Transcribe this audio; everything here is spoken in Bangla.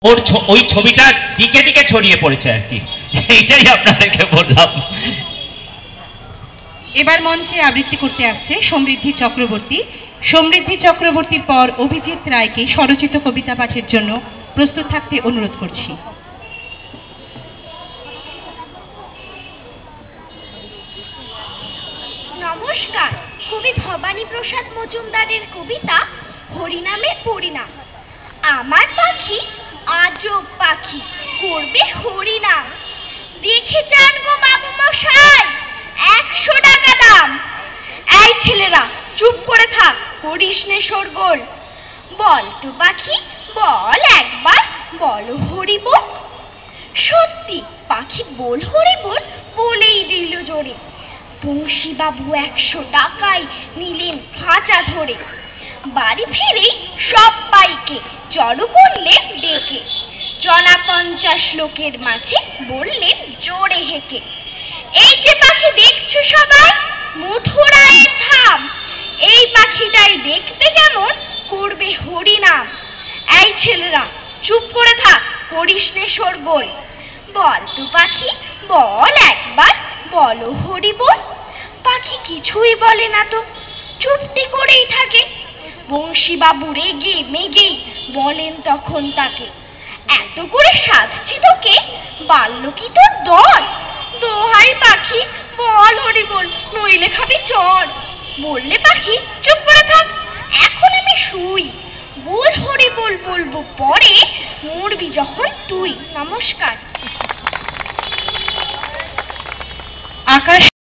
ওই ছবিটা দিকে দিকে ছড়িয়ে পড়েছে আর কি, এইটাই আপনাদেরকে বললাম। এবার মঞ্চে আবৃত্তি করতে আসছে সমৃদ্ধি চক্রবর্তী। সমৃদ্ধি চক্রবর্তীর পর অভিজিৎ রায়কে স্বরচিত কবিতা পাঠের জন্য প্রস্তুত থাকতে অনুরোধ করছি। নমস্কার, কবি ভবানী প্রসাদ মজুমদারের কবিতা হরিনামের পরিণাম। আমার পাখি আজব পাখি, করবে হরিনাম। দেখে যান গো বাবু মশাই, 100 টাকা দাম। এই ছেলেরা চুপ করে থাক, করিস নে শোরগোল। বল তো পাখি বল, একবার বলো হরি বল। সত্যি পাখি বল হরি বল, বলেই দিল জোরে। বংশীবাবু 100 টাকায় নিলেন খাঁচা ধরে। বাড়ি ফিরেই সব্বাইকে জড়ো করলেন ডেকে। জনা 50 লোকের মাঝে বললেন জোরে হেঁকে, এই যে পাখি দেখছো সবাই, মথুরায়ের ধাম। এই পাখিটাই দেখতে যেমন, করবে হরিনাম। এই ছেলেরা চুপ করে থাক, করিস নে শোরগোল। বল তো পাখি বল, একবার বলো হরি বল। পাখি কিছুই বলে না তো, চুপটি করেই থাকে। বংশীবাবু রেগে মেগে বলেন তখন তাকে, এত করে সাজছি তোকে, বাড়ল কি তোর দর? দোহাই পাখি বল হরি বল, নইলে খাবি চড়। বললে পাখি চুপ করে থাক, এখন আমি শুই। বল হরি বল বলবো পরে, মরবি যখন তুই। নমস্কার। আকাশ